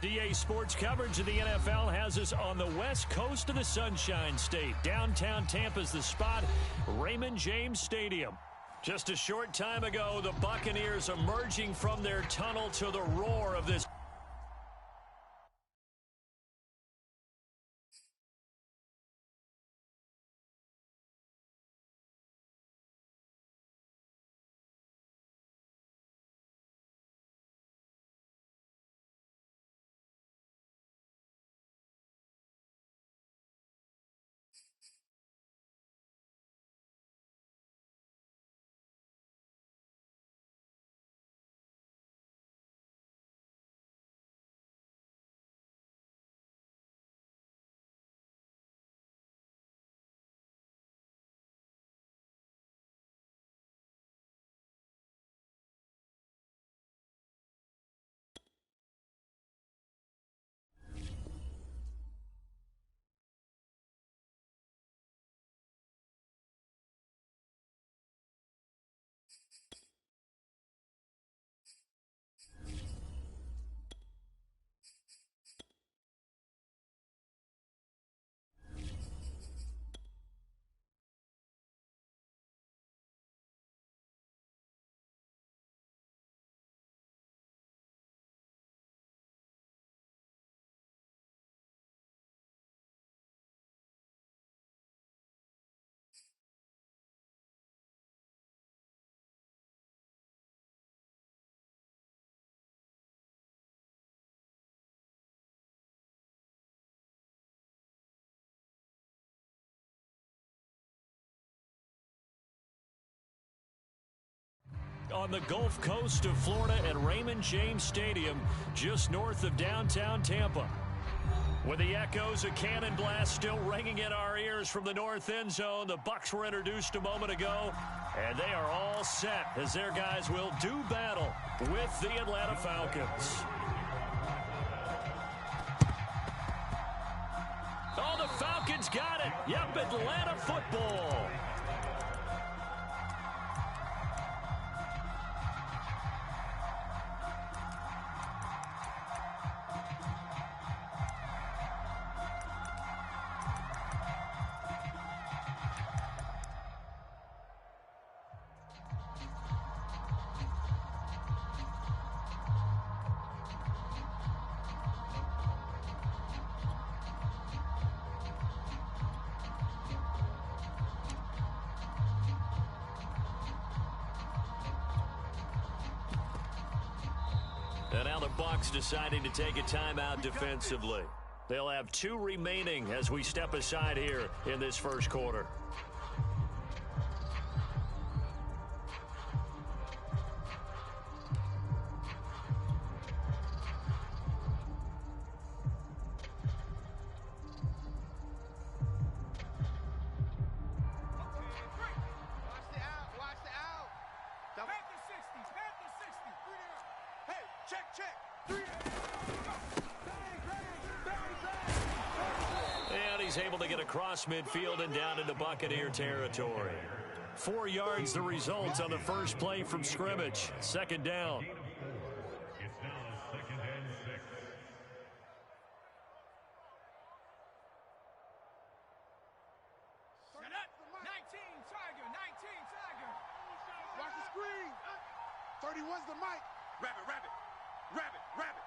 DA Sports coverage of the NFL has us on the west coast of the Sunshine State. Downtown Tampa's the spot, Raymond James Stadium. Just a short time ago, the Buccaneers emerging from their tunnel to the roar of this. On the Gulf Coast of Florida at Raymond James Stadium, just north of downtown Tampa. With the echoes of cannon blast still ringing in our ears from the north end zone, the Bucs were introduced a moment ago, and they are all set as their guys will do battle with the Atlanta Falcons. Oh, the Falcons got it. Yep, Atlanta football. And now the Bucs deciding to take a timeout defensively. They'll have 2 remaining as we step aside here in this first quarter. Able to get across midfield and down into Buccaneer territory. 4 yards the result on the first play from scrimmage. Second down. It's now second and 6. Set up. 19 Tiger. 19 Tiger. Watch the screen. 31's the mic. Rabbit, rabbit. Rabbit, rabbit.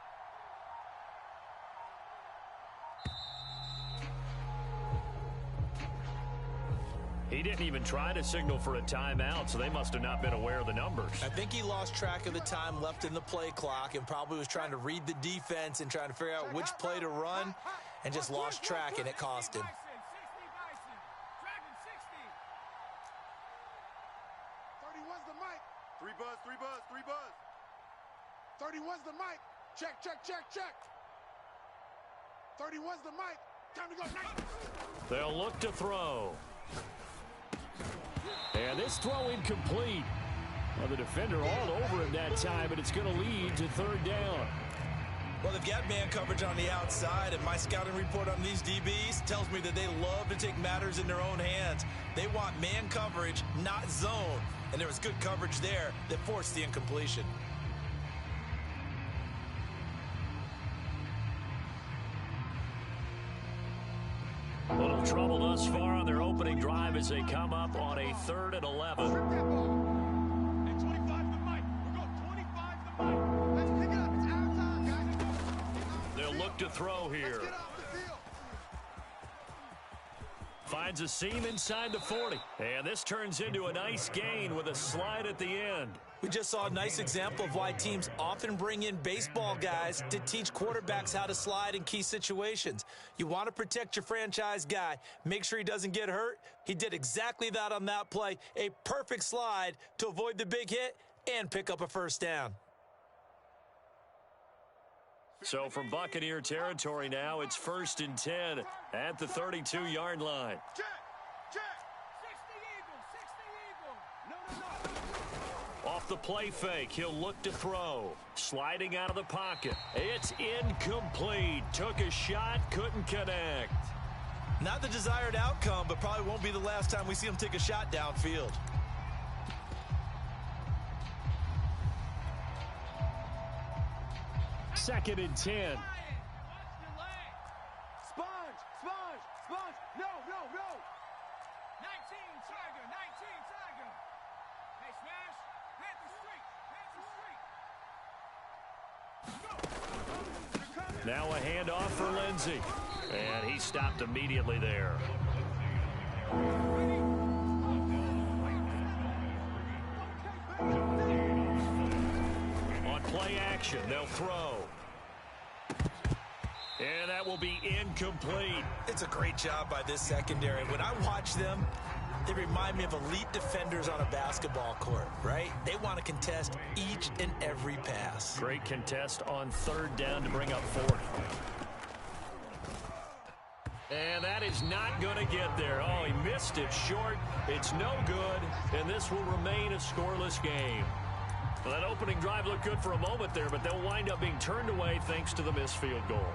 He didn't even try to signal for a timeout, so they must have not been aware of the numbers. I think he lost track of the time left in the play clock and probably was trying to read the defense and trying to figure out which play to run and just lost track, and it cost him. 31's the mic. 3 buzz, 3 buzz, 3 buzz. 31's the mic. Check, check, check, check. 31's the mic. Time to go. They'll look to throw. And this throw incomplete. Well, the defender all over him that time, but it's going to lead to third down. Well, they've got man coverage on the outside, and my scouting report on these DBs tells me that they love to take matters in their own hands. They want man coverage, not zone. And there was good coverage there that forced the incompletion. trouble thus far on their opening drive as they come up on a 3rd and 11. Hey, 25 to the mic. We're going 25 to the mic. Let's pick it up. It's our time, guys. They'll look to throw here. Let's get off the field. Finds a seam inside the 40. And this turns into a nice gain with a slide at the end. We just saw a nice example of why teams often bring in baseball guys to teach quarterbacks how to slide in key situations. You want to protect your franchise guy. Make sure he doesn't get hurt. He did exactly that on that play. A perfect slide to avoid the big hit and pick up a first down. So from Buccaneer territory now, it's 1st and 10 at the 32-yard line. Check. 60 Eagle. 60 Eagle. No. Off the play fake, he'll look to throw. Sliding out of the pocket. It's incomplete. Took a shot, couldn't connect. Not the desired outcome, but probably won't be the last time we see him take a shot downfield. Second and 10. Sponge. No. 19 Tiger. Hey, Smash. Panther Street. Now a handoff for Lindsey. And he stopped immediately there. On play action, they'll throw. And that will be incomplete. It's a great job by this secondary. When I watch them, they remind me of elite defenders on a basketball court, right? They want to contest each and every pass. Great contest on 3rd down to bring up 4th. And that is not going to get there. Oh, he missed it short. It's no good, and this will remain a scoreless game. Well, that opening drive looked good for a moment there, but they'll wind up being turned away thanks to the missed field goal.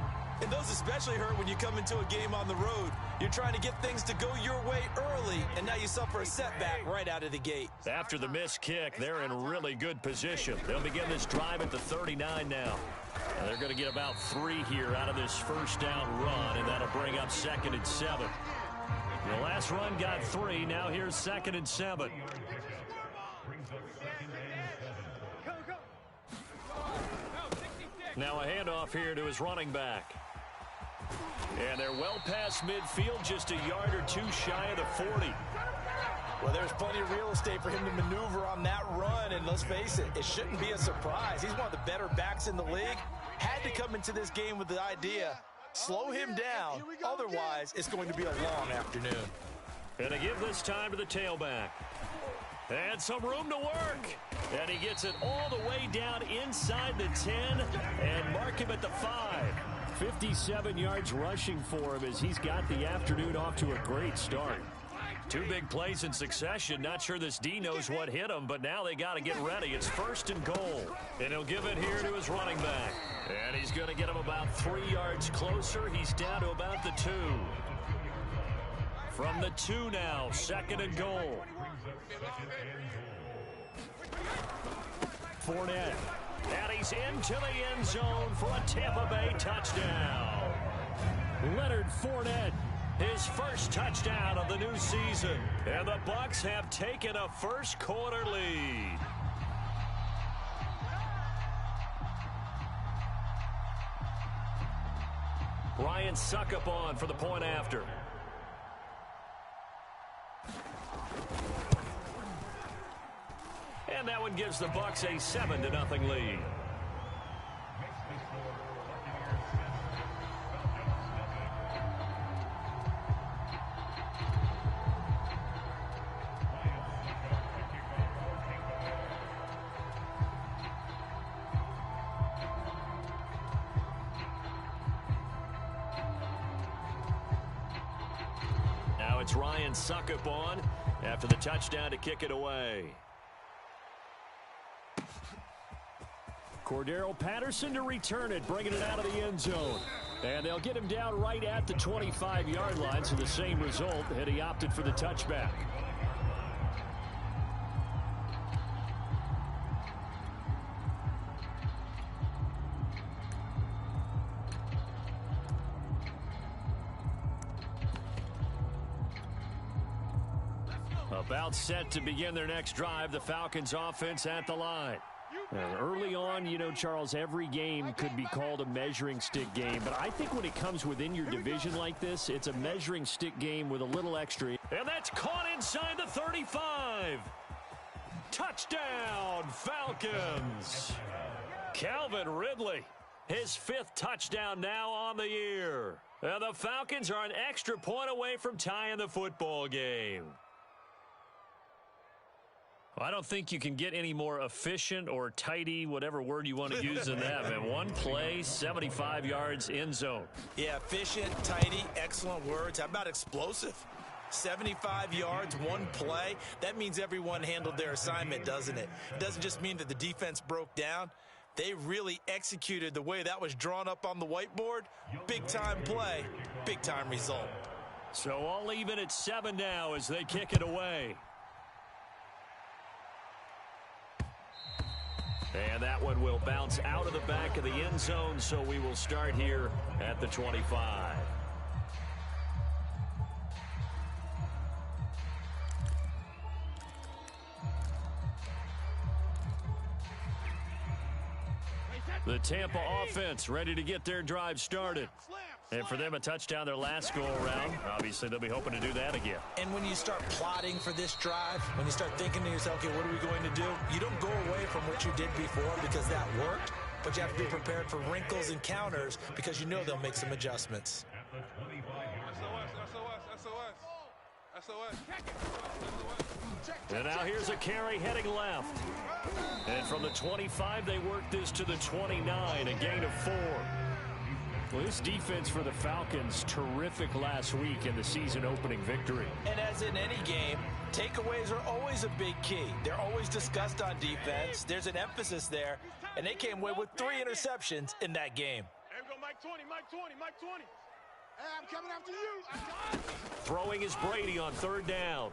And those especially hurt when you come into a game on the road. You're trying to get things to go your way early, and now you suffer a setback right out of the gate. After the missed kick, they're in really good position. They'll begin this drive at the 39 now. And they're going to get about 3 here out of this first down run, and that'll bring up 2nd and 7. The last run got 3. Now here's 2nd and 7. Now a handoff here to his running back. And they're well past midfield, just a yard or 2 shy of the 40. Well, there's plenty of real estate for him to maneuver on that run, and let's face it, it shouldn't be a surprise. He's one of the better backs in the league. Had to come into this game with the idea, slow him down, otherwise it's going to be a long afternoon. And they give this time to the tailback. And some room to work. And he gets it all the way down inside the 10 and mark him at the 5. 57 yards rushing for him as he's got the afternoon off to a great start. 2 big plays in succession. Not sure this D knows what hit him, but now they got to get ready. It's 1st and goal. And he'll give it here to his running back. And he's going to get him about 3 yards closer. He's down to about the 2. From the 2 now, 2nd and goal. Fournette. And he's into the end zone for a Tampa Bay touchdown. Leonard Fournette, his first touchdown of the new season. And the Bucs have taken a first quarter lead. Ryan Suckup on for the point after. And that one gives the Bucs a 7-0 lead. Now it's Ryan Suckup on after the touchdown to kick it away. Cordero Patterson to return it, bringing it out of the end zone. And they'll get him down right at the 25-yard line, so the same result had he opted for the touchback. About set to begin their next drive, the Falcons offense at the line. And early on, you know, Charles, every game could be called a measuring stick game. But I think when it comes within your division like this, it's a measuring stick game with a little extra. And that's caught inside the 35. Touchdown, Falcons. Calvin Ridley, his 5th touchdown now on the year. And the Falcons are an extra point away from tying the football game. I don't think you can get any more efficient or tidy, whatever word you want to use in that, man. One play, 75 yards, end zone. Yeah, efficient, tidy, excellent words. How about explosive? 75 yards, one play. That means everyone handled their assignment, doesn't it? It doesn't just mean that the defense broke down. They really executed the way that was drawn up on the whiteboard. Big-time play, big-time result. So all even at 7 now as they kick it away. And that one will bounce out of the back of the end zone, so we will start here at the 25. The Tampa offense ready to get their drive started. And for them, a touchdown their last go-around. Obviously, they'll be hoping to do that again. And when you start plotting for this drive, when you start thinking to yourself, okay, what are we going to do? You don't go away from what you did before because that worked, but you have to be prepared for wrinkles and counters because you know they'll make some adjustments. And now here's a carry heading left. And from the 25, they work this to the 29, a gain of 4. Well, this defense for the Falcons, terrific last week in the season-opening victory. And as in any game, takeaways are always a big key. They're always discussed on defense. There's an emphasis there, and they came away with 3 interceptions in that game. There we go, Mike 20, Mike 20, Mike 20. Hey, I'm coming after you. Throwing is Brady on 3rd down.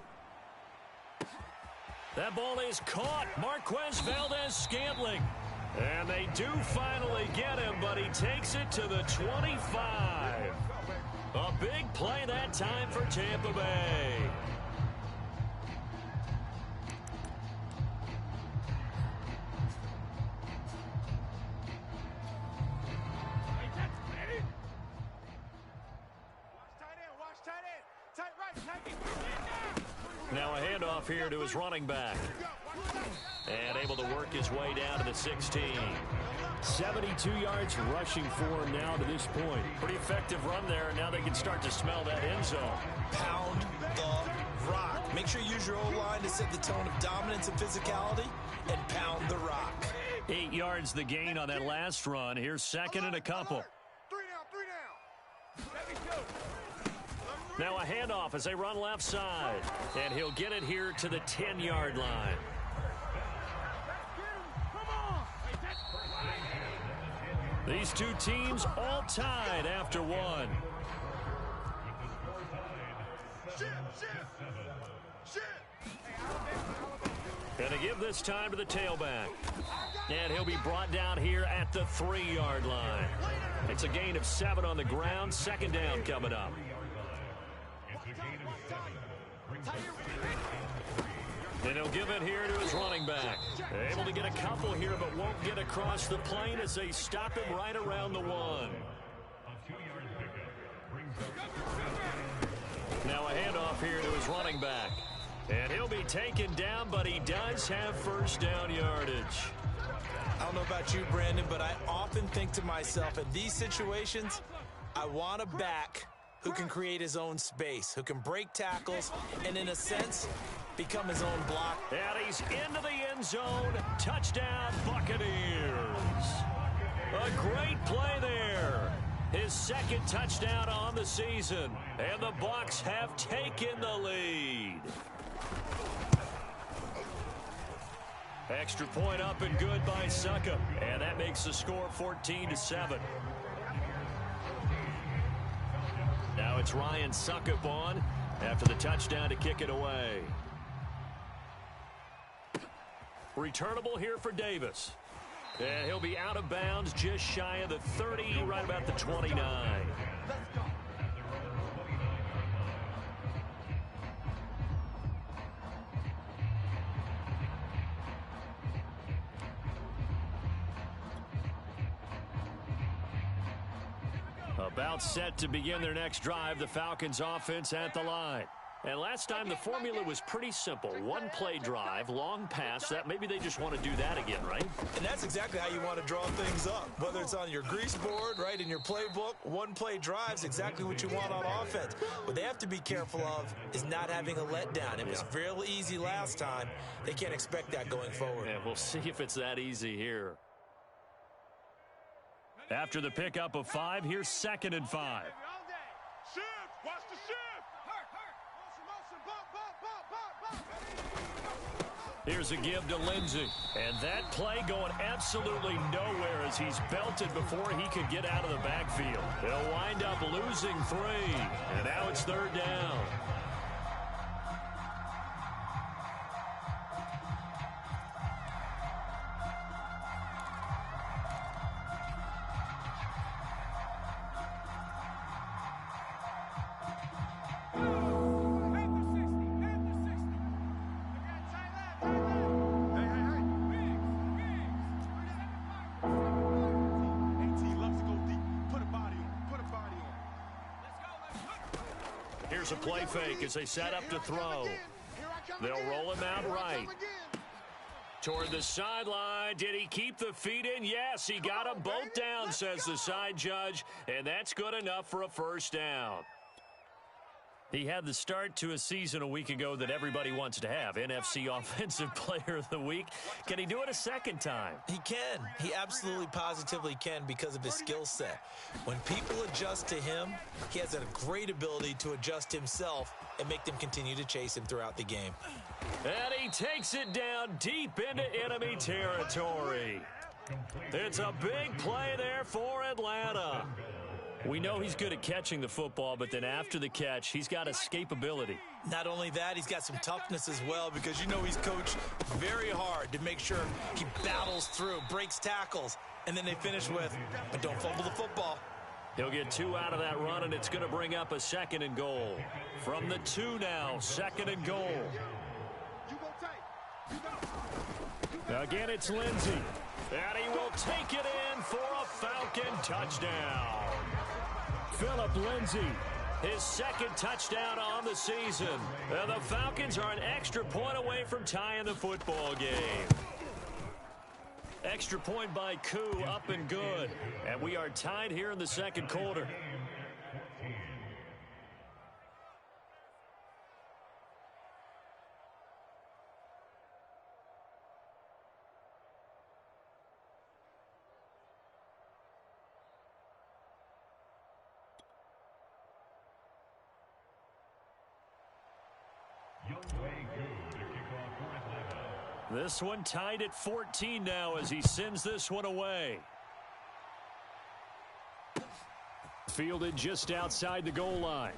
That ball is caught. Marquez Valdez-Scantling. And they do finally get him, but he takes it to the 25. A big play that time for Tampa Bay. Now a handoff here to his running back. And able to work his way down to the 16. 72 yards rushing for him now to this point. Pretty effective run there. Now they can start to smell that end zone. Pound the rock. Make sure you use your O-line to set the tone of dominance and physicality, and pound the rock. 8 yards the gain on that last run. Here's 2nd and a couple. 3 down. Now a handoff as they run left side. And he'll get it here to the 10-yard line. These two teams all tied after 1. And to give this time to the tailback. And he'll be brought down here at the 3-yard line. It's a gain of 7 on the ground. 2nd down coming up. And he'll give it here to his running back. Able to get a couple here, but won't get across the plane as they stop him right around the 1. Now a handoff here to his running back. And he'll be taken down, but he does have 1st down yardage. I don't know about you, Brandon, but I often think to myself, in these situations, I want a back who can create his own space, who can break tackles, and in a sense, become his own block. And he's into the end zone. Touchdown, Buccaneers. A great play there. His 2nd touchdown on the season. And the Bucs have taken the lead. Extra point up and good by Succop. And that makes the score 14-7. Now it's Ryan Succop on after the touchdown to kick it away. Returnable here for Davis. And he'll be out of bounds just shy of the 30, right about the 29. About set to begin their next drive, the Falcons offense at the line. And last time the formula was pretty simple. One play drive, long pass. That maybe they just want to do that again, right? And that's exactly how you want to draw things up. Whether it's on your grease board, right, in your playbook, one play drive's exactly what you want on offense. What they have to be careful of is not having a letdown. It was real easy last time. They can't expect that going forward. And we'll see if it's that easy here. After the pickup of 5, here's 2nd and 5. Shift! Watch the shift! Here's a give to Lindsey. And that play going absolutely nowhere as he's belted before he could get out of the backfield. He'll wind up losing 3. And now it's 3rd down. Here's a play fake as they set up to throw. They'll roll him out right. Toward the sideline. Did he keep the feet in? Yes, he got them both down, says the side judge. And that's good enough for a 1st down. He had the start to a season a week ago that everybody wants to have. NFC Offensive Player of the Week. Can he do it a 2nd time? He can. He absolutely positively can because of his skill set. When people adjust to him, he has a great ability to adjust himself and make them continue to chase him throughout the game. And he takes it down deep into enemy territory. It's a big play there for Atlanta. We know he's good at catching the football, but then after the catch, he's got escapability. Not only that, he's got some toughness as well because you know he's coached very hard to make sure he battles through, breaks tackles, and then they finish with, but don't fumble the football. He'll get 2 out of that run, and it's going to bring up a 2nd and goal. From the 2 now, 2nd and goal. Again, it's Lindsey. And he will take it in for a Falcon touchdown. Phillip Lindsey, his 2nd touchdown on the season. And the Falcons are an extra point away from tying the football game. Extra point by Koo, up and good. And we are tied here in the 2nd quarter. This one tied at 14 now as he sends this one away. Fielded just outside the goal line.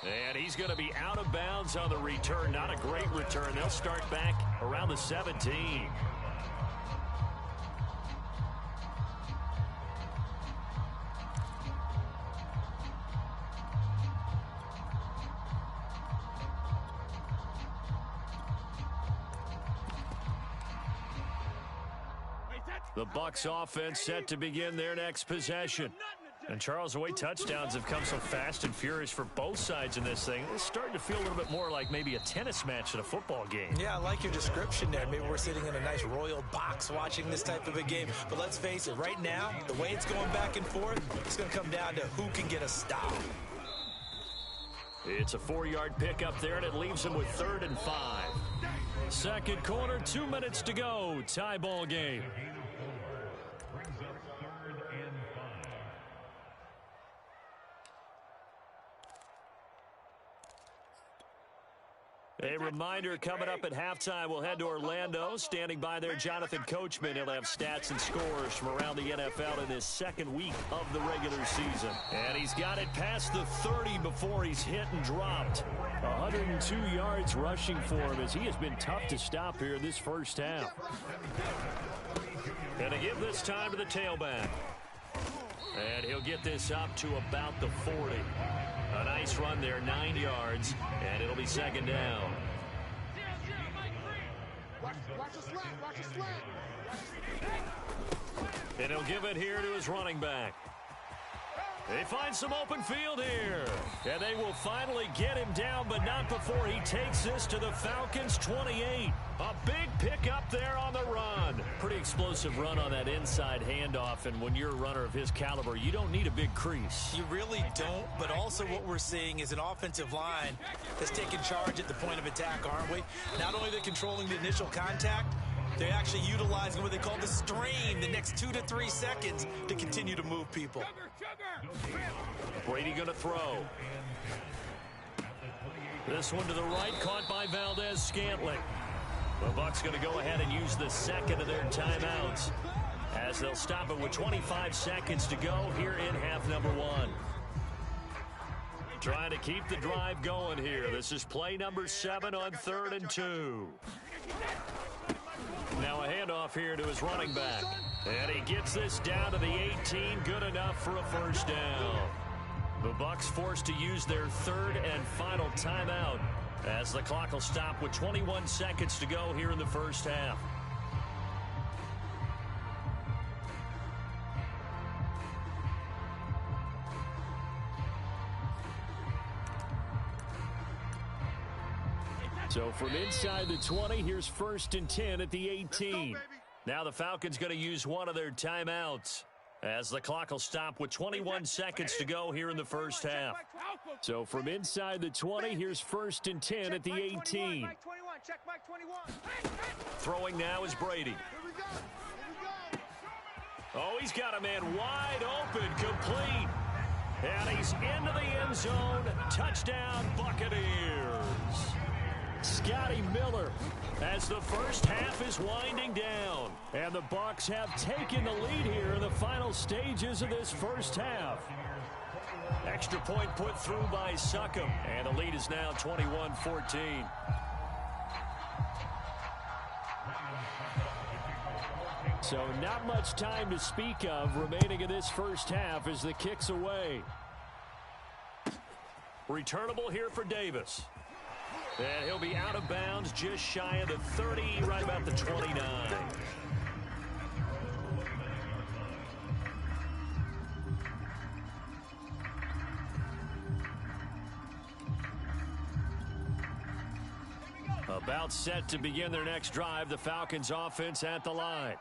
And he's going to be out of bounds on the return. Not a great return. They'll start back around the 17. The Bucs offense set to begin their next possession. And Charles, the way touchdowns have come so fast and furious for both sides in this thing, it's starting to feel a little bit more like maybe a tennis match at a football game. Yeah, I like your description there. Maybe we're sitting in a nice royal box watching this type of a game. But let's face it, right now, the way it's going back and forth, it's going to come down to who can get a stop. It's a 4-yard pickup there, and it leaves him with 3rd and 5. 2nd quarter, 2 minutes to go. Tie ball game. A reminder coming up at halftime, we'll head to Orlando. Standing by there, Jonathan Coachman. He'll have stats and scores from around the NFL in his 2nd week of the regular season. And he's got it past the 30 before he's hit and dropped. 102 yards rushing for him as he has been tough to stop here this 1st half. And to give this time to the tailback. And he'll get this up to about the 40. A nice run there, 9 yards, and it'll be 2nd down. And he'll give it here to his running back. They find some open field here. And they will finally get him down, but not before he takes this to the Falcons' 28. A big pickup there on the run. Pretty explosive run on that inside handoff, and when you're a runner of his caliber, you don't need a big crease. You really don't, but also what we're seeing is an offensive line that's taking charge at the point of attack, aren't we? Not only are they controlling the initial contact, they're actually utilizing what they call the strain, the next 2 to 3 seconds, to continue to move people. Brady going to throw. This one to the right, caught by Valdez-Scantling. The Bucs going to go ahead and use the second of their timeouts as they'll stop it with 25 seconds to go here in half number 1. Trying to keep the drive going here. This is play number 7 on 3rd and 2. Now a handoff here to his running back. And he gets this down to the 18. Good enough for a first down. The Bucs forced to use their 3rd and final timeout as the clock will stop with 21 seconds to go here in the first half. So from inside the 20, here's 1st and 10 at the 18. Now the Falcons going to use one of their timeouts as the clock will stop with 21 seconds to go here in the first half. So from inside the 20, here's 1st and 10 at the 18. Throwing now is Brady. Oh, he's got a man wide open, complete. And he's into the end zone. Touchdown, Buccaneers. Scotty Miller as the first half is winding down. And the Bucs have taken the lead here in the final stages of this first half. Extra point put through by Succop. And the lead is now 21-14. So not much time to speak of remaining in this first half as the kick's away. Returnable here for Davis. And he'll be out of bounds just shy of the 30, right about the 29. About set to begin their next drive, the Falcons offense at the line,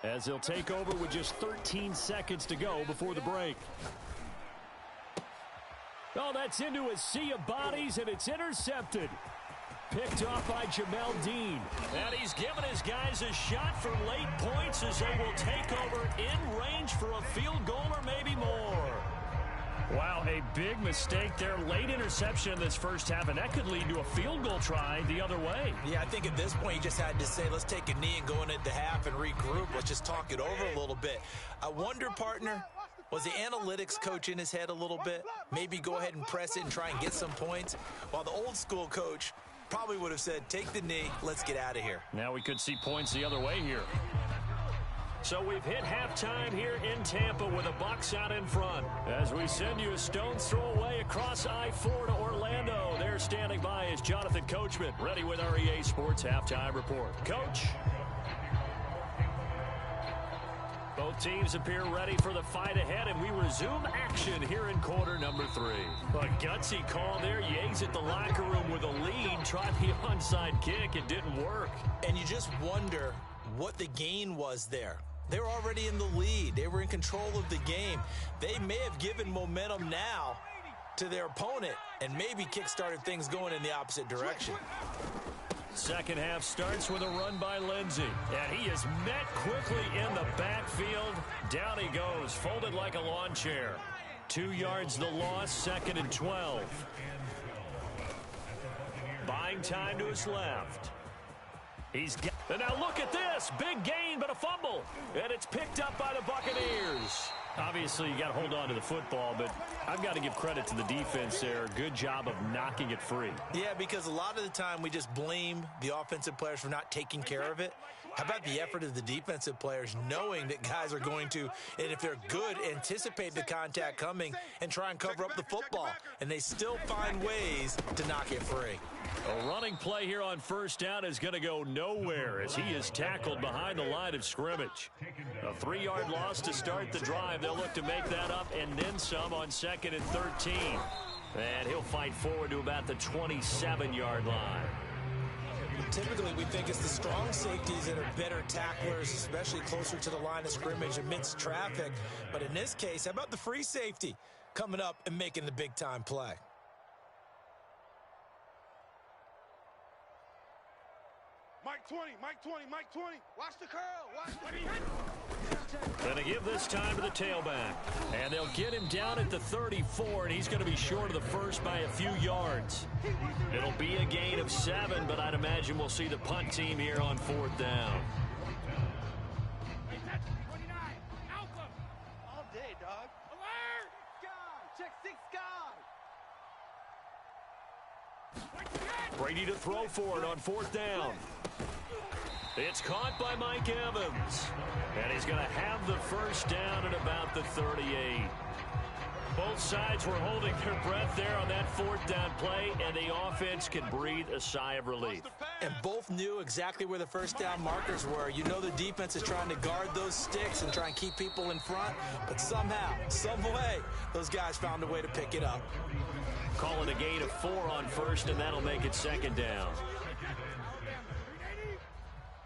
as they'll take over with just 13 seconds to go before the break. Oh, that's into a sea of bodies, and it's intercepted. Picked off by Jamel Dean. And he's given his guys a shot for late points as they will take over in range for a field goal or maybe more. Wow, a big mistake there. Late interception in this first half, and that could lead to a field goal try the other way. Yeah, I think at this point you just had to say, let's take a knee and go in at the half and regroup. Let's just talk it over a little bit. I wonder, partner, was the analytics coach in his head a little bit? Maybe go ahead and press it and try and get some points? While the old school coach probably would have said, take the knee, let's get out of here. Now we could see points the other way here. So we've hit halftime here in Tampa with the Bucs out in front. As we send you a stone's throw away across I-4 to Orlando. There standing by is Jonathan Coachman, ready with our EA Sports Halftime Report. Coach? Both teams appear ready for the fight ahead, and we resume action here in quarter number 3. A gutsy call there. Yates at the locker room with a lead. Tried the onside kick. It didn't work. And you just wonder what the gain was there. They were already in the lead. They were in control of the game. They may have given momentum now to their opponent and maybe kick-started things going in the opposite direction. Second half starts with a run by Lindsey. And he is met quickly in the backfield. Down he goes, folded like a lawn chair. 2 yards the loss, 2nd and 12. Buying time to his left. And now look at this. Big gain, but a fumble. And it's picked up by the Buccaneers. Obviously, you got to hold on to the football, but I've got to give credit to the defense there. Good job of knocking it free. Yeah, because a lot of the time we just blame the offensive players for not taking care of it. How about the effort of the defensive players knowing that guys are going to, and if they're good, anticipate the contact coming and try and cover up the football, and they still find ways to knock it free. A running play here on first down is going to go nowhere as he is tackled behind the line of scrimmage. A 3-yard loss to start the drive. They'll look to make that up and then some on 2nd and 13. And he'll fight forward to about the 27-yard line. Typically, we think it's the strong safeties that are better tacklers, especially closer to the line of scrimmage amidst traffic. But in this case, how about the free safety coming up and making the big-time play? Mike 20, Mike 20, Mike 20. Watch the curl. Watch the... Going to give this time to the tailback. And they'll get him down at the 34, and he's going to be short of the first by a few yards. It'll be a gain of 7, but I'd imagine we'll see the punt team here on 4th down. All day, dog. Alert! Guy! Check 6 guy! Brady to throw for it on 4th down. It's caught by Mike Evans. And he's going to have the first down at about the 38. Both sides were holding their breath there on that 4th down play, and the offense can breathe a sigh of relief. And both knew exactly where the first down markers were. You know the defense is trying to guard those sticks and try and keep people in front, but somehow, some way, those guys found a way to pick it up. Calling a gain of 4 on 1st, and that'll make it 2nd down.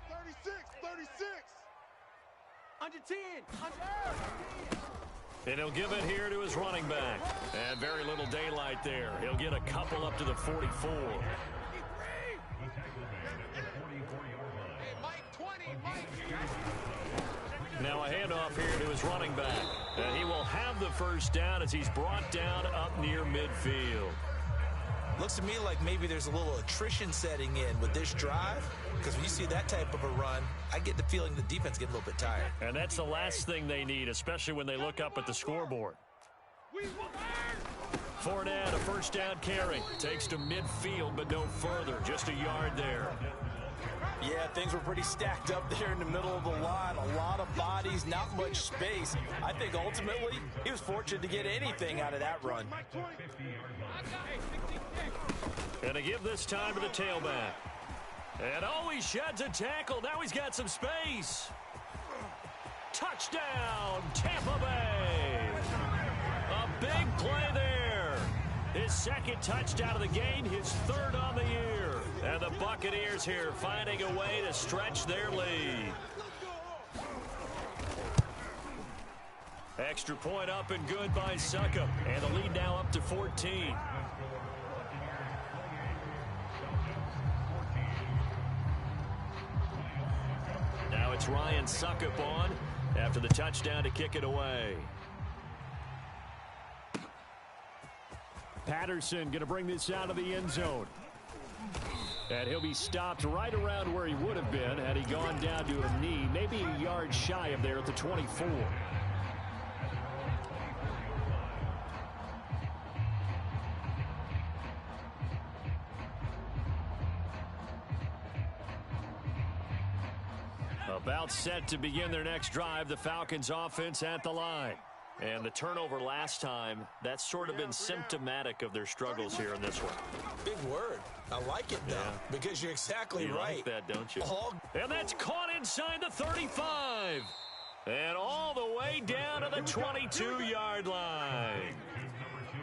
36, 36. Under 10, under. And he'll give it here to his running back. And very little daylight there. He'll get a couple up to the 44. Now a handoff here to his running back. And he will have the first down as he's brought down up near midfield. Looks to me like maybe there's a little attrition setting in with this drive, because when you see that type of a run, I get the feeling the defense gets a little bit tired. And that's the last thing they need, especially when they look up at the scoreboard. Fournette, a first down carry. Takes to midfield, but no further. Just a yard there. Yeah, things were pretty stacked up there in the middle of the line. A lot of bodies, not much space. I think ultimately he was fortunate to get anything out of that run. And to give this time to the tailback. And he sheds a tackle. Now he's got some space. Touchdown, Tampa Bay. A big play there. His 2nd touchdown of the game, his 3rd on the year. And the Buccaneers here finding a way to stretch their lead. Extra point up and good by Succop. And the lead now up to 14. Now it's Ryan Succop on after the touchdown to kick it away. Patterson going to bring this out of the end zone. And he'll be stopped right around where he would have been had he gone down to a knee, maybe a yard shy of there at the 24. About set to begin their next drive, the Falcons offense at the line. And the turnover last time, that's sort of been symptomatic of their struggles here in this one. Big word. I like it, though, because you're exactly right. You like that, don't you? And that's caught inside the 35. And all the way down to the 22-yard line.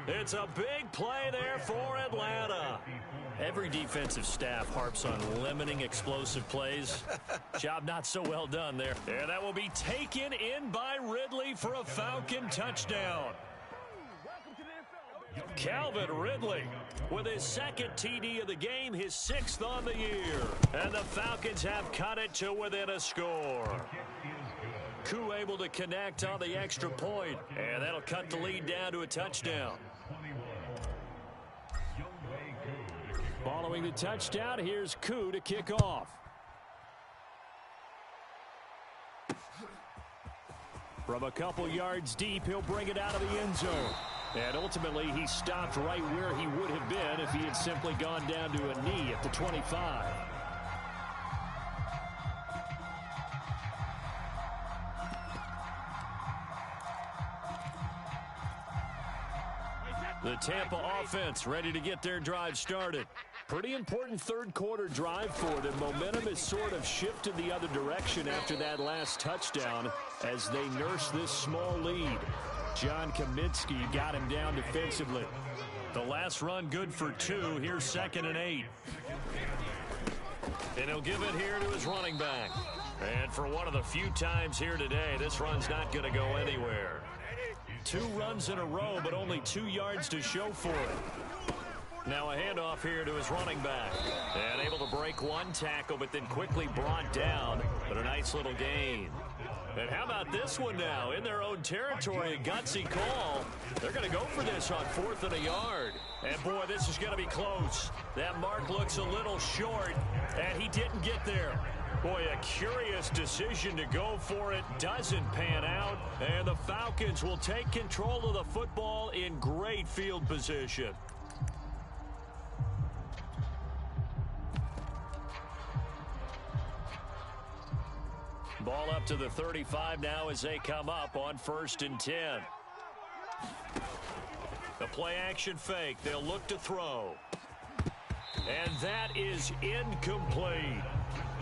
It's a big play there for Atlanta. Every defensive staff harps on limiting explosive plays. Job not so well done there. And that will be taken in by Ridley for a Falcon touchdown. Calvin Ridley with his 2nd TD of the game, his 6th on the year. And the Falcons have cut it to within a score. Koo able to connect on the extra point, and that'll cut the lead down to a touchdown. Following the touchdown, here's Koo to kick off. From a couple yards deep, he'll bring it out of the end zone. And ultimately, he stopped right where he would have been if he had simply gone down to a knee at the 25. The Tampa offense ready to get their drive started. Pretty important third-quarter drive for them. Momentum has sort of shifted the other direction after that last touchdown as they nurse this small lead. John Kaminsky got him down defensively. The last run good for 2. Here's 2nd and 8. And he'll give it here to his running back. And for one of the few times here today, this run's not going to go anywhere. 2 runs in a row, but only 2 yards to show for it. Now a handoff here to his running back. And able to break 1 tackle, but then quickly brought down. But a nice little gain. And how about this one now? In their own territory, a gutsy call. They're going to go for this on 4th and a yard. And, boy, this is going to be close. That mark looks a little short, and he didn't get there. Boy, a curious decision to go for it. Doesn't pan out. And the Falcons will take control of the football in great field position. Ball up to the 35 now as they come up on 1st and 10. The play action fake. They'll look to throw. And that is incomplete.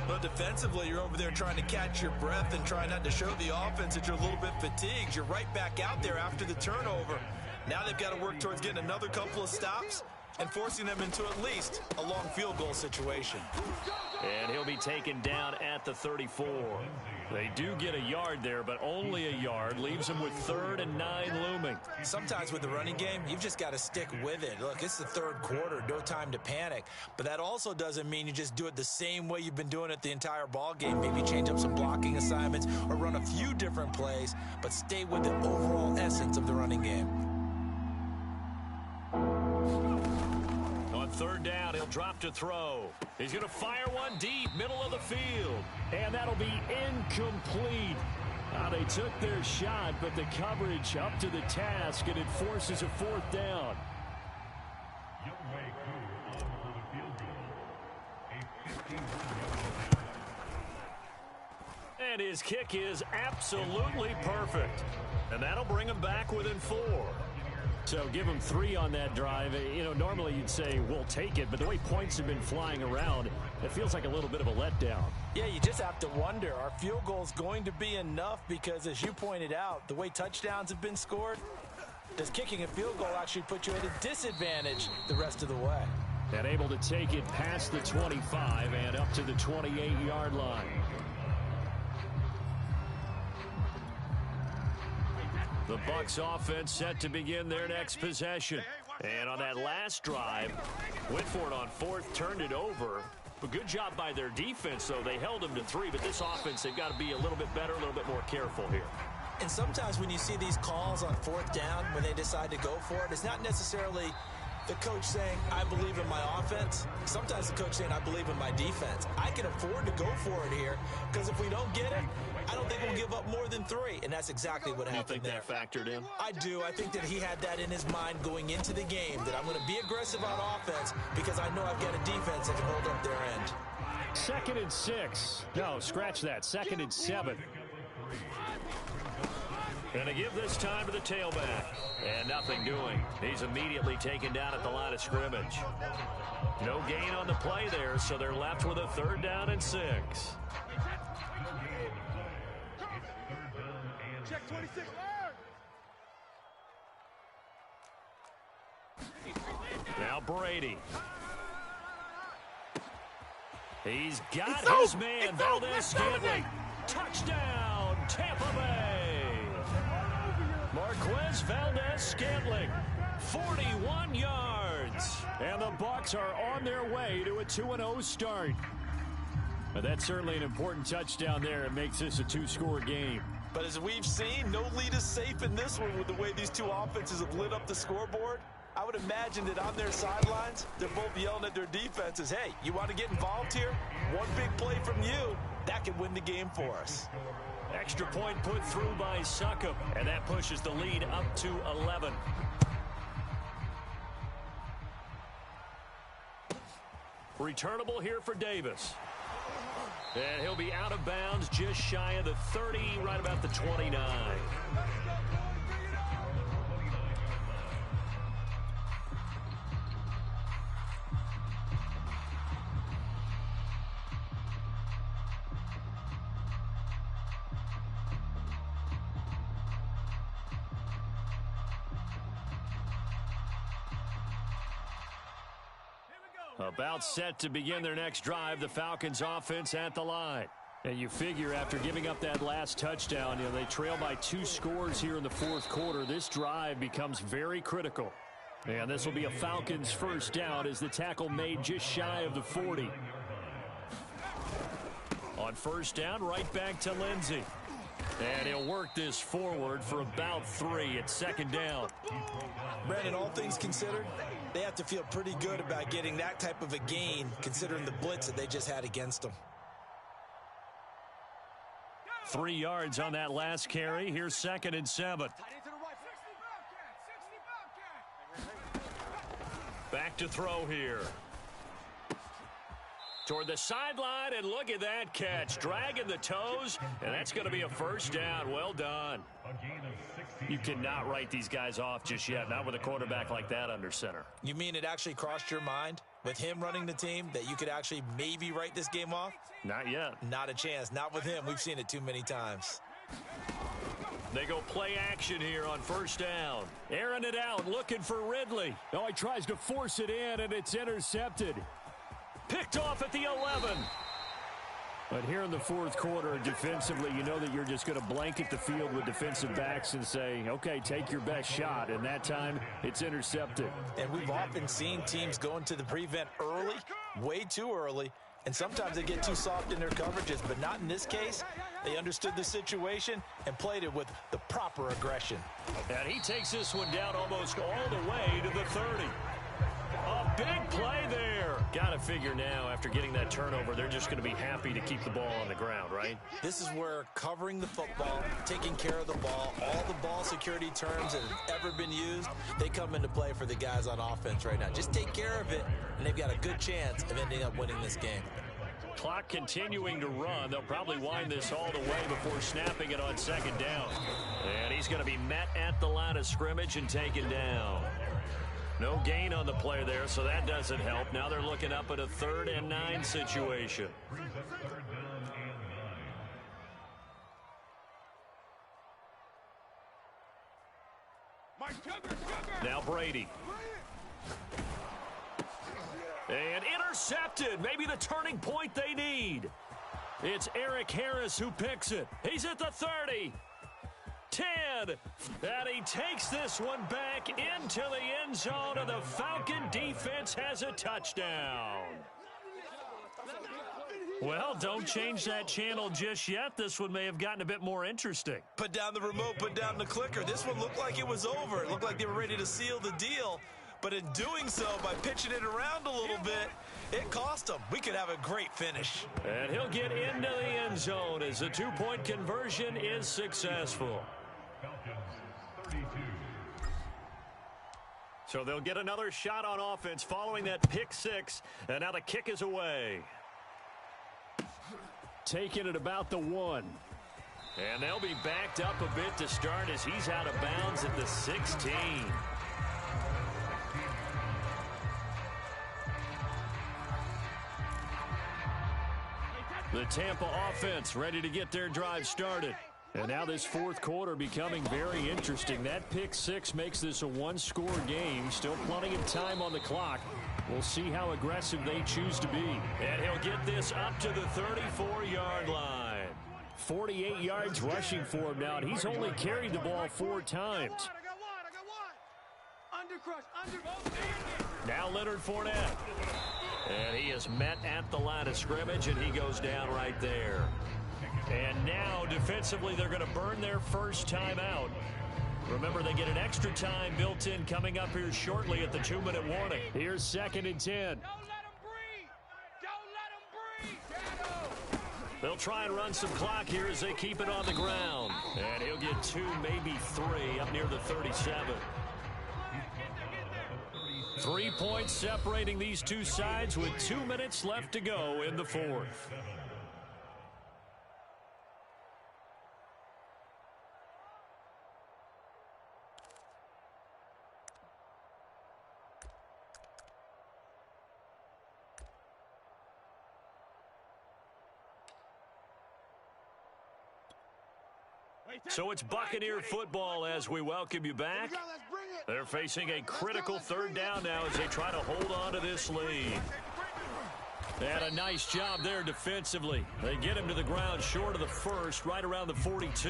But defensively, you're over there trying to catch your breath and try not to show the offense that you're a little bit fatigued. You're right back out there after the turnover. Now they've got to work towards getting another couple of stops and forcing them into at least a long field goal situation. And he'll be taken down at the 34. They do get a yard there, but only a yard. Leaves them with 3rd and 9 looming. Sometimes with the running game, you've just got to stick with it. Look, it's the 3rd quarter, no time to panic. But that also doesn't mean you just do it the same way you've been doing it the entire ball game. Maybe change up some blocking assignments or run a few different plays, but stay with the overall essence of the running game. On 3rd down, he'll drop to throw. He's going to fire one deep, middle of the field. And that'll be incomplete. They took their shot, but the coverage up to the task, and it forces a 4th down. And his kick is absolutely perfect. And that'll bring him back within 4. So give him 3 on that drive. You know, normally you'd say, we'll take it, but the way points have been flying around, it feels like a little bit of a letdown. Yeah, you just have to wonder, are field goals going to be enough? Because as you pointed out, the way touchdowns have been scored, does kicking a field goal actually put you at a disadvantage the rest of the way? And able to take it past the 25 and up to the 28-yard line. The Bucs offense set to begin their next possession. And on that last drive, went for it on 4th, turned it over. A good job by their defense, though. They held them to 3, but this offense, they've got to be a little bit better, a little bit more careful here. And sometimes when you see these calls on 4th down, when they decide to go for it, it's not necessarily the coach saying, I believe in my offense. Sometimes the coach saying, I believe in my defense. I can afford to go for it here, because if we don't get it, I don't think we'll give up more than 3, and that's exactly what happened there. You think that factored in? I do. I think that he had that in his mind going into the game, that I'm going to be aggressive on offense because I know I've got a defense that can hold up their end. 2nd and 6. No, scratch that. 2nd and 7. And to give this time to the tailback. And nothing doing. He's immediately taken down at the line of scrimmage. No gain on the play there, so they're left with a 3rd down and 6. Check 26. Now Brady. He's got his man, Valdez-Scantling. Touchdown, Tampa Bay. Marquez Valdez-Scantling, 41 yards. And the Bucs are on their way to a 2-0 start. But that's certainly an important touchdown there. It makes this a 2-score game. But as we've seen, no lead is safe in this one with the way these two offenses have lit up the scoreboard. I would imagine that on their sidelines, they're both yelling at their defenses, hey, you want to get involved here? One big play from you, that could win the game for us. Extra point put through by Succop, and that pushes the lead up to 11. Returnable here for Davis. And he'll be out of bounds just shy of the 30, right about the 29. About set to begin their next drive, the Falcons offense at the line. And you figure after giving up that last touchdown, they trail by 2 scores here in the fourth quarter. This drive becomes very critical. And this will be a Falcons first down as the tackle made just shy of the 40. On first down, right back to Lindsey. And he'll work this forward for about 3 at second down. Brandon, all things considered, they have to feel pretty good about getting that type of a gain considering the blitz that they just had against them. 3 yards on that last carry. Here's 2nd and 7. Back to throw here. Toward the sideline, and look at that catch. Dragging the toes, and that's going to be a first down. Well done. You cannot write these guys off just yet, not with a quarterback like that under center. You mean it actually crossed your mind with him running the team that you could actually maybe write this game off? Not yet. Not a chance. Not with him. We've seen it too many times. They go play action here on first down. Airing it out, looking for Ridley. Oh, he tries to force it in, and it's intercepted. Picked off at the 11. But here in the fourth quarter, defensively, you know that you're just going to blanket the field with defensive backs and say, okay, take your best shot. And that time, it's intercepted. And we've often seen teams go into the prevent early, way too early, and sometimes they get too soft in their coverages, but not in this case. They understood the situation and played it with the proper aggression. And he takes this one down almost all the way to the 30. A big play there. Got to figure now, after getting that turnover, they're just going to be happy to keep the ball on the ground, right? This is where covering the football, taking care of the ball, all the ball security terms that have ever been used, they come into play for the guys on offense right now. Just take care of it, and they've got a good chance of ending up winning this game. Clock continuing to run. They'll probably wind this all the way before snapping it on second down. And he's going to be met at the line of scrimmage and taken down. No gain on the play there, so that doesn't help. Now they're looking up at a 3rd and 9 situation. Now Brady. And intercepted. Maybe the turning point they need. It's Eric Harris who picks it. He's at the 30. 10, and he takes this one back into the end zone, and the Falcon defense has a touchdown. Well, don't change that channel just yet. This one may have gotten a bit more interesting. Put down the remote, put down the clicker. This one looked like it was over. It looked like they were ready to seal the deal, but in doing so, by pitching it around a little bit, it cost them. We could have a great finish. And he'll get into the end zone as the 2-point conversion is successful. So they'll get another shot on offense following that pick 6, and now the kick is away. Taking it about the 1. And they'll be backed up a bit to start as he's out of bounds at the 16. The Tampa offense ready to get their drive started. And now this fourth quarter becoming very interesting. That pick 6 makes this a 1-score game. Still plenty of time on the clock. We'll see how aggressive they choose to be. And he'll get this up to the 34-yard line. 48 yards rushing for him now, and he's only carried the ball 4 times. Now Leonard Fournette. And he is met at the line of scrimmage, and he goes down right there. And now, defensively, they're going to burn their first time out. Remember, they get an extra time built in coming up here shortly at the 2-minute warning. Here's 2nd and 10. Don't let him breathe. Don't let him breathe. They'll try and run some clock here as they keep it on the ground. And he'll get 2, maybe 3, up near the 37. 3 points separating these two sides with 2 minutes left to go in the fourth. So it's Buccaneer football as we welcome you back. Their They're facing a critical third down now as they try to hold on to this lead. And a nice job there defensively. They get him to the ground short of the first, right around the 42.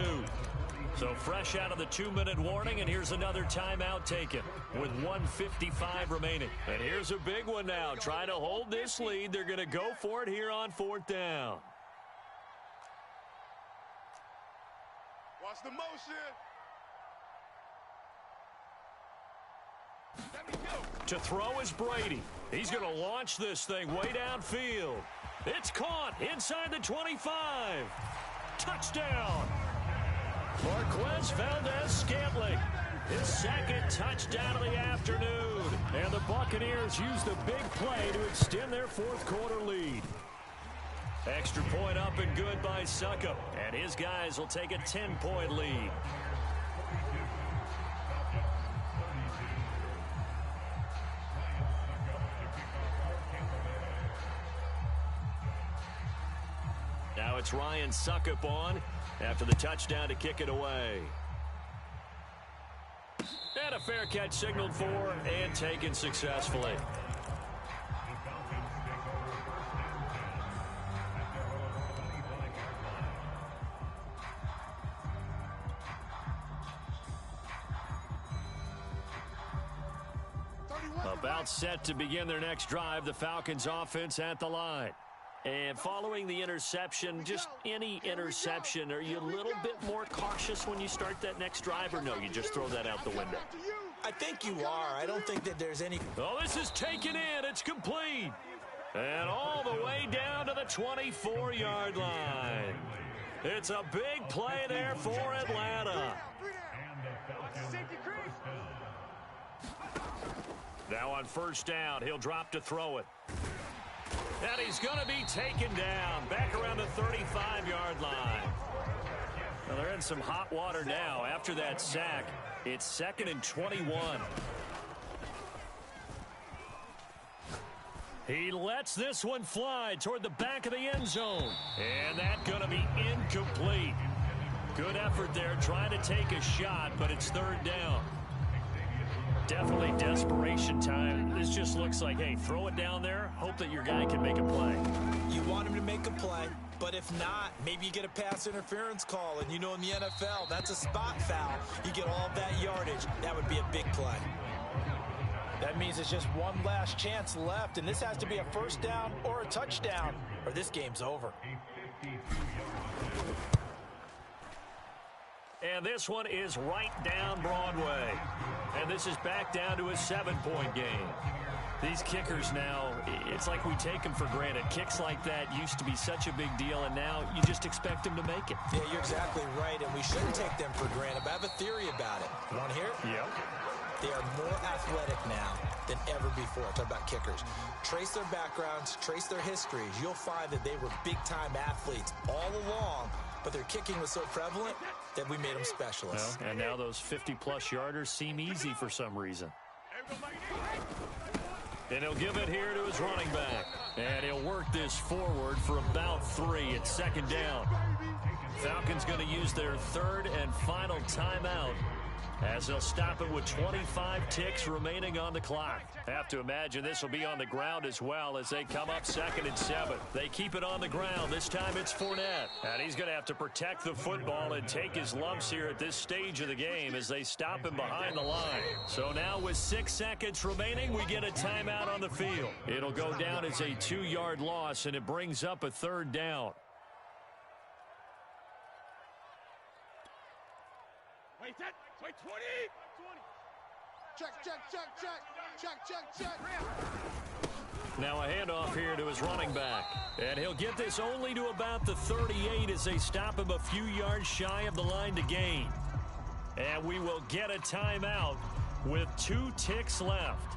So fresh out of the 2-minute warning, and here's another timeout taken with 1:55 remaining. And here's a big one now. Trying to hold this lead. They're going to go for it here on 4th down. Watch the motion. To throw is Brady. He's going to launch this thing way downfield. It's caught inside the 25. Touchdown. Marquez Valdez-Scantling, his second touchdown of the afternoon. And the Buccaneers use the big play to extend their fourth-quarter lead. Extra point up and good by Succop. And his guys will take a 10-point lead. Now it's Ryan Succop on after the touchdown to kick it away. And a fair catch signaled for and taken successfully. About set to begin their next drive, the Falcons offense at the line. And following the interception, just any interception, are you a little bit more cautious when you start that next drive, or no, you just throw that out the window? I think you are. I don't think that there's any... Oh, this is taken in. It's complete. And all the way down to the 24-yard line. It's a big play there for Atlanta. Now on first down, he'll drop to throw it. And he's going to be taken down back around the 35-yard line. Well, they're in some hot water now. After that sack, it's 2nd and 21. He lets this one fly toward the back of the end zone. And that's going to be incomplete. Good effort there trying to take a shot, but it's 3rd down. Definitely desperation time. This just looks like, hey, throw it down there, hope that your guy can make a play. You want him to make a play, but if not, maybe you get a pass interference call, and you know in the NFL, that's a spot foul. You get all that yardage. That would be a big play. That means it's just one last chance left, and this has to be a first down or a touchdown, or this game's over. And this one is right down Broadway. And this is back down to a 7-point game. These kickers now, it's like we take them for granted. Kicks like that used to be such a big deal, and now you just expect them to make it. Yeah, you're exactly right, and we shouldn't take them for granted, but I have a theory about it. You want to hear it? Yep. They are more athletic now than ever before. Talk about kickers. Trace their backgrounds, trace their histories. You'll find that they were big-time athletes all along, but their kicking was so prevalent that we made them specialists. Well, and now those 50-plus yarders seem easy for some reason. And he'll give it here to his running back. And he'll work this forward for about 3. It's 2nd down. Falcons going to use their 3rd and final timeout as they'll stop it with 25 ticks remaining on the clock. Have to imagine this will be on the ground as well as they come up 2nd and 7. They keep it on the ground. This time it's Fournette. And he's going to have to protect the football and take his lumps here at this stage of the game as they stop him behind the line. So now with 6 seconds remaining, we get a timeout on the field. It'll go down as a 2-yard loss, and it brings up a 3rd down. Wait, 20. Check. Now a handoff here to his running back. And he'll get this only to about the 38 as they stop him a few yards shy of the line to gain. And we will get a timeout with 2 ticks left.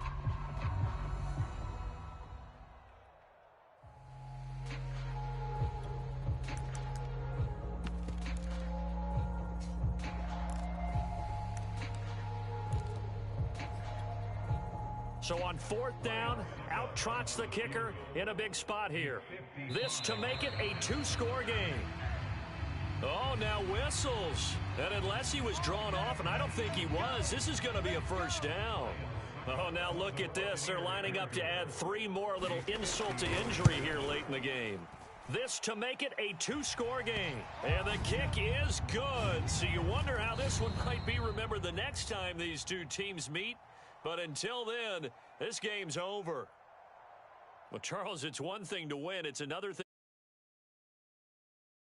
So on 4th down, out trots the kicker in a big spot here. This to make it a 2-score game. Oh, now whistles. And unless he was drawn off, and I don't think he was, this is going to be a first down. Oh, now look at this. They're lining up to add 3 more, a little insult to injury here late in the game. This to make it a 2-score game. And the kick is good. So you wonder how this one might be remembered the next time these two teams meet. But until then, this game's over. Well, Charles, it's one thing to win. It's another thing.